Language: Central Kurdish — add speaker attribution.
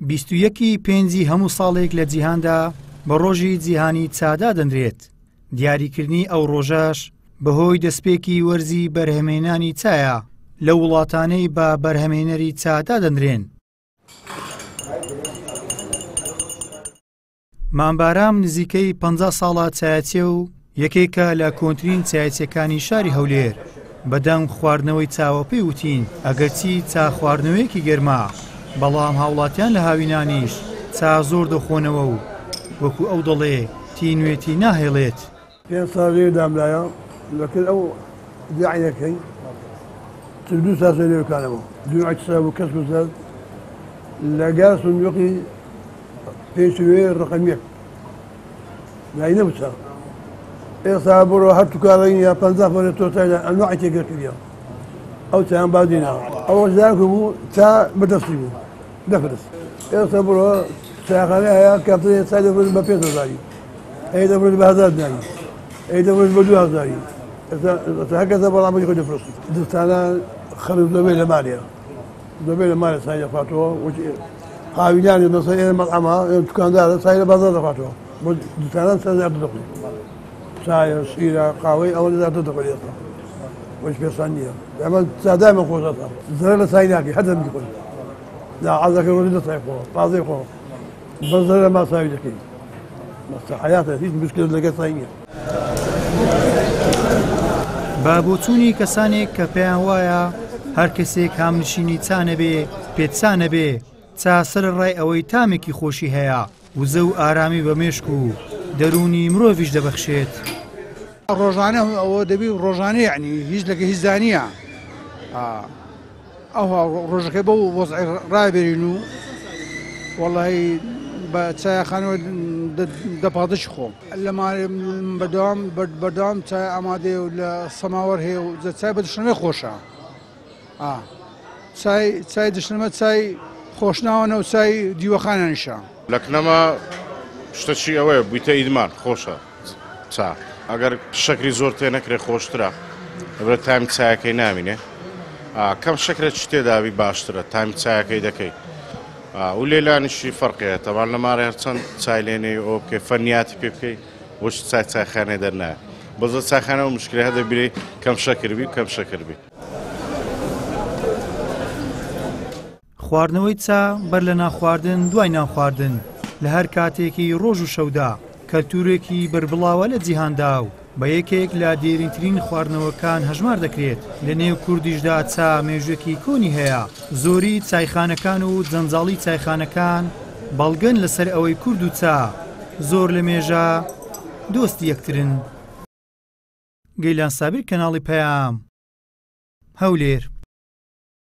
Speaker 1: 21 پێنجی هەموو ساڵێک لە جیهاندا بە ڕۆژی جیهانی چادا دەنرێت. دیاریکردنی ئەو ڕۆژەش بەهۆی دەستپێکی وەرزی بەرهەمهێنانی چایە لە وڵاتانەی بە بەرهەمهێنەری چادا دەنرێن. مامبارام نزیکەی 50 ساڵە چایەچێ و یەکێکە لە کۆنترین چایەچەکانی شاری هەولێر. بەدەم خواردنەوەی چاوە پێی وتین ئەگەرچی چا خواردنەوەیەکی گەرما، بەڵام هاوڵاتیان لە هاوینانیش چا زۆر دەخۆنەوە و وەکو ئەو دەڵێ تینوێتی ناهێڵێت.
Speaker 2: پێ ساڵی داملایە لەکن ئەو دیعینەکەی دو ساسە لێوکانەوە دوعچسا و کەس گوزار لەگەر سندوقی پێشوێ ڕقەمیەک لای نەبچە ئێستا بڕۆ هەر توکارڕین یا 50 بۆ تۆتایدا ئەنواعی تێگەکردیە ئەو چیان بادیناوە ئەوە زاکە بوو تا بەدەستی بوو دەفرست. ئێستا بڕۆ چاخانە هەیە کاپتەیە سای دەفرست بە 5,000 ئەی دەفرست بە 1000 دانی ئەی دەفرست بە 2000 هەکەسە بەڵامی خۆی دەفرست. دستانە خەرج دەبێت لە مالیە دەبێت لە مالە سای دەخواتەوە قاویلانی بەسەر ئێمە مەطعەمە دوکاندارە سای لە بازاڕ دەخواتەوە بۆ دستانان سەر دەخوێت چایە شیرە قاوەی ئەوە لەدار دەخوێت ئێستا وەش پێسان نییە. ئەمە چادایمە خۆشەکە زەرە لە سای ناکەی هەر دەمی خۆی لا عەزەکە ڕۆژی دەسای خۆ تازەی خۆ بەس زەرە لە ماساوی دەکەی بەس حەیاتە هیچ مشکلت لەگەڵ سای نییە.
Speaker 1: بابۆچوونی کەسانێک کە پێیان وایە هەر کەسێک هامنشینی چا نەبێ پێچا نەبێ چا سەرڕای ئەوەی تامێکی خۆشی هەیە وزە و ئارامی بە مێشک و دەرونی مرۆڤیش دەبەخشێت.
Speaker 3: ڕۆژانە ئەوە دەبی ڕۆژانە یعنی هیچ لەکە هیچ زانیە ئەو ڕۆژەکەی بەو وەزعی ڕابێرین و وەڵی بە چایەخانەوە دەپادەشی خۆم لە بەردەوام چای ئامادێ و لە سەماوەەر هەیە و چای بە دشنەمە خۆشە چای دشنەمە چای خۆشناوەنە و چای دیوەخانیانیشە.
Speaker 4: لە کنەمە شتەچی ئەوەیە بوویتە ئیدمان خۆشە چا ئەگەر شەکری زۆر تێ نەکرێ خۆشترە ئەبرە تایم چایەکەی نامینێ کەم شەکرە چ تێداوی باشترە تایم چایەکەی دەکەی و لێلانیشی فەرقەیە تەوان لە ماڕێ هەرچەند چای لێنێ ئەو بکەی فەرنیاتی پێ بکەی وەش چایخانێ دەرنایە بەزە چاخانە و مشکلە هەدە بیرێ کەم شەکربی و کەم شەکربی.
Speaker 1: خواردنەوەی چا بەر لە ناخواردن دوای ناخواردن لە هەر کاتێکی ڕۆژ و شەودا کەلتورێکی بربڵاوە لە جیهاندا و بە یەکێک لە دێرینترین خواردنەوەکان هەژمار دەکرێت. لە نێو کوردیشدا چا مێژوێکی کۆنی هەیە. زۆری چایخانەکان و جەنجاڵی چایخانەکان بەڵگەن لەسەر ئەوەی کورد و چا زۆر لە مێژە دۆستی یەکترن. گەیلان سابیر، کەناڵی پەیام، هەولێر.